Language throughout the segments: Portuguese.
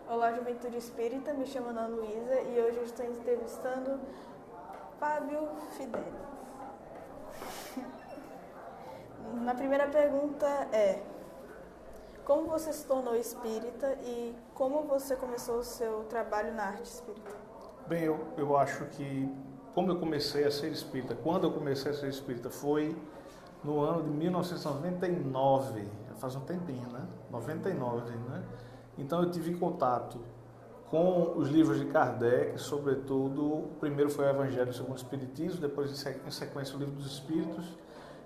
Olá, Juventude Espírita, me chamo Ana Luísa e hoje eu estou entrevistando Fábio Fideli. Na primeira pergunta é: como você se tornou espírita e como você começou o seu trabalho na arte espírita? Bem, eu acho que como eu comecei a ser espírita, quando eu comecei a ser espírita foi no ano de 1999, já faz um tempinho, né? 99, né? Então eu tive contato com os livros de Kardec, sobretudo, o primeiro foi o Evangelho segundo o Espiritismo, depois em sequência o Livro dos Espíritos,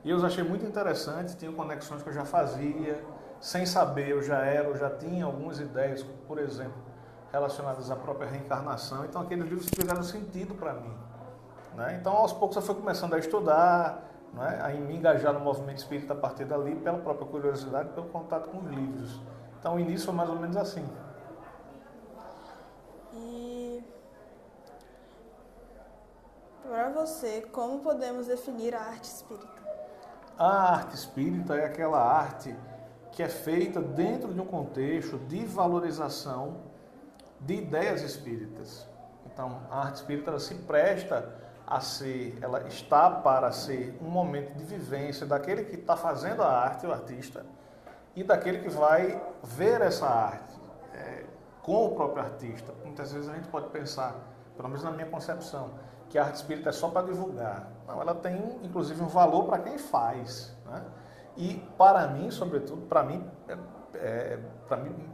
e eu os achei muito interessantes, tinham conexões que eu já fazia, sem saber, eu já tinha algumas ideias, por exemplo, relacionadas à própria reencarnação, então aqueles livros fizeram sentido para mim, né? Então aos poucos eu fui começando a estudar, né? A me engajar no movimento espírita a partir dali, pela própria curiosidade, pelo contato com os livros. Então o início foi mais ou menos assim. E para você, como podemos definir a arte espírita? A arte espírita é aquela arte que é feita dentro de um contexto de valorização de ideias espíritas. Então, a arte espírita ela se presta a ser, ela está para ser um momento de vivência daquele que está fazendo a arte, o artista, e daquele que vai ver essa arte com o próprio artista. Muitas vezes a gente pode pensar, pelo menos na minha concepção, que a arte espírita é só para divulgar. Não, ela tem, inclusive, um valor para quem faz, né? E para mim, sobretudo, para mim,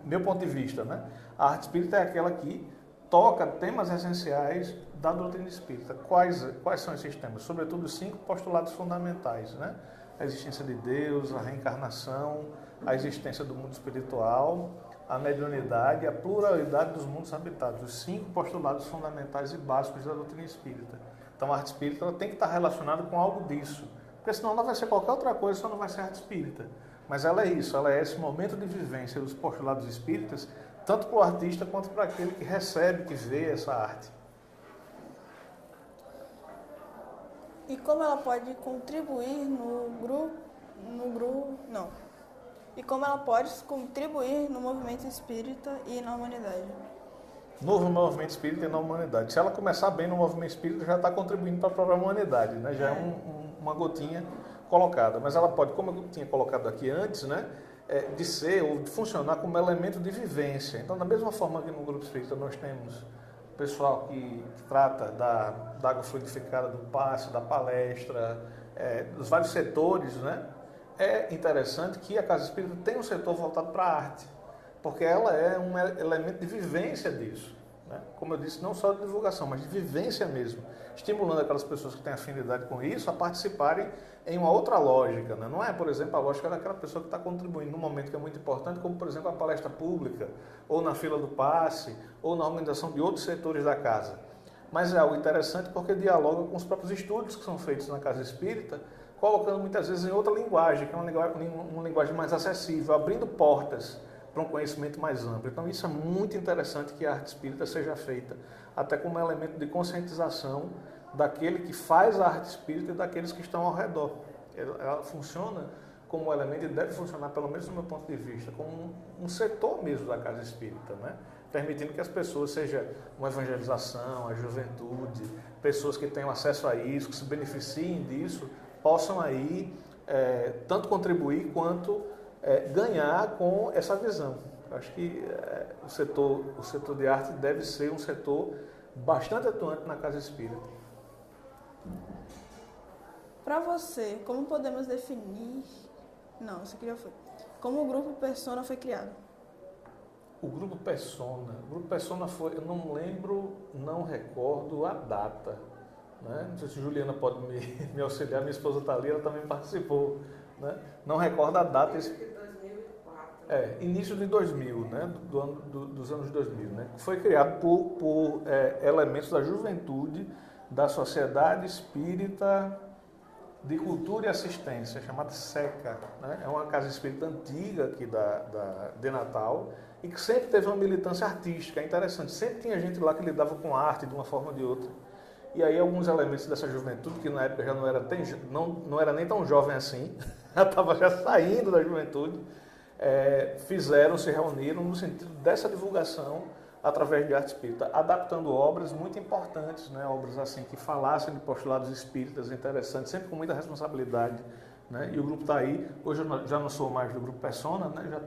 meu ponto de vista, né? A arte espírita é aquela que toca temas essenciais da doutrina espírita. Quais são esses temas? Sobretudo os 5 postulados fundamentais, né? A existência de Deus, a reencarnação, a existência do mundo espiritual, a mediunidade e a pluralidade dos mundos habitados. Os 5 postulados fundamentais e básicos da doutrina espírita. Então a arte espírita ela tem que estar relacionada com algo disso. Porque senão ela vai ser qualquer outra coisa, só não vai ser arte espírita. Mas ela é isso, ela é esse momento de vivência dos postulados espíritas, tanto para o artista quanto para aquele que recebe, que vê essa arte. E como ela pode contribuir E como ela pode contribuir no movimento espírita e na humanidade? Novo movimento espírita e na humanidade. Se ela começar bem no movimento espírita, já está contribuindo para a própria humanidade, né? Já é uma gotinha colocada. Mas ela pode, como eu tinha colocado aqui antes, né? De ser ou de funcionar como elemento de vivência. Então, da mesma forma que no grupo espírita nós temos o pessoal que trata da água fluidificada, do passe, da palestra, dos vários setores, né? É interessante que a Casa Espírita tem um setor voltado para a arte, porque ela é um elemento de vivência disso, né? Como eu disse, não só de divulgação, mas de vivência mesmo, estimulando aquelas pessoas que têm afinidade com isso a participarem em uma outra lógica, né? Não é, por exemplo, a lógica daquela pessoa que está contribuindo num momento que é muito importante, como, por exemplo, a palestra pública, ou na fila do passe, ou na organização de outros setores da casa. Mas é algo interessante porque dialoga com os próprios estudos que são feitos na Casa Espírita, colocando muitas vezes em outra linguagem, que é uma linguagem mais acessível, abrindo portas para um conhecimento mais amplo. Então isso é muito interessante que a arte espírita seja feita, até como elemento de conscientização daquele que faz a arte espírita e daqueles que estão ao redor. Ela funciona como um elemento e deve funcionar, pelo menos do meu ponto de vista, como um setor mesmo da Casa Espírita, né? Permitindo que as pessoas, seja uma evangelização, a juventude, pessoas que tenham acesso a isso, que se beneficiem disso, possam aí tanto contribuir quanto ganhar com essa visão. Eu acho que o setor de arte deve ser um setor bastante atuante na Casa Espírita. Para você, como podemos definir... Não, isso aqui já foi. Como o Grupo Persona foi criado? O Grupo Persona foi, eu não lembro, não recordo a data, né? Não sei se Juliana pode me auxiliar, minha esposa está ali, ela também participou, né? Não recordo a data. Início de 2004. Início de 2000, né? Dos anos 2000, né? Foi criado por elementos da juventude, da Sociedade Espírita de Cultura e Assistência, chamada SECA, né? É uma casa espírita antiga aqui de Natal e que sempre teve uma militância artística, é interessante, sempre tinha gente lá que lidava com arte de uma forma ou de outra. E aí alguns elementos dessa juventude, que na época já não era nem tão jovem assim, já estava já saindo da juventude, se reuniram no sentido dessa divulgação através de arte espírita, adaptando obras muito importantes, né? Obras assim que falassem de postulados espíritas interessantes, sempre com muita responsabilidade, né? E o grupo está aí. Hoje eu já não sou mais do grupo Persona, né? Já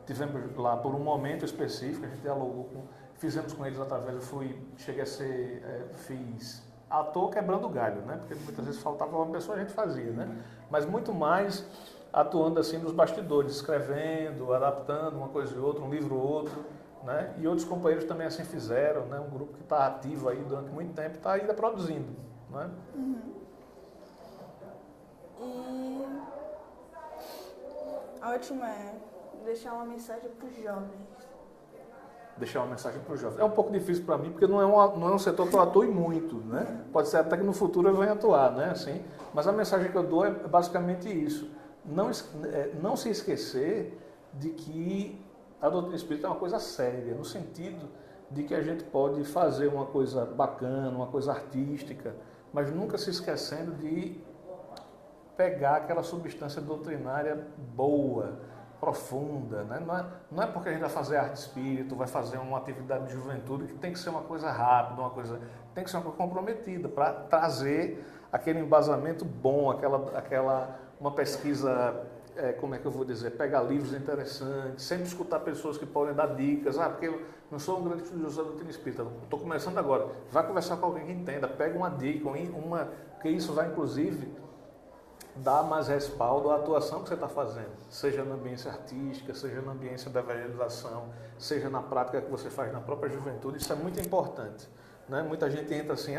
tivemos lá por um momento específico, a gente dialogou fizemos com eles através, cheguei a ser, fiz ator quebrando galho, né? Porque muitas vezes faltava uma pessoa, a gente fazia, né? Mas muito mais atuando assim nos bastidores, escrevendo, adaptando uma coisa e outra, um livro ou outro, né? E outros companheiros também assim fizeram, né? Um grupo que está ativo aí durante muito tempo, está ainda produzindo, né? E a última é deixar uma mensagem para os jovens. Deixar uma mensagem para os jovens. É um pouco difícil para mim, porque não é um setor que eu atue muito, né? Pode ser até que no futuro eu venha atuar, né? Assim, mas a mensagem que eu dou é basicamente isso. Não se esquecer de que a doutrina espírita é uma coisa séria, no sentido de que a gente pode fazer uma coisa bacana, uma coisa artística, mas nunca se esquecendo de pegar aquela substância doutrinária boa, profunda, né? Não é porque a gente vai fazer arte espírita, vai fazer uma atividade de juventude que tem que ser uma coisa rápida, tem que ser uma coisa comprometida para trazer aquele embasamento bom, uma pesquisa, como é que eu vou dizer, pegar livros interessantes, sempre escutar pessoas que podem dar dicas, porque eu não sou um grande estudioso da doutrina espírita, estou começando agora, vai conversar com alguém que entenda, pega uma dica, que isso vai inclusive dar mais respaldo à atuação que você está fazendo, seja na ambiência artística, seja na ambiência da evangelização, seja na prática que você faz na própria juventude, isso é muito importante, né? Muita gente entra assim,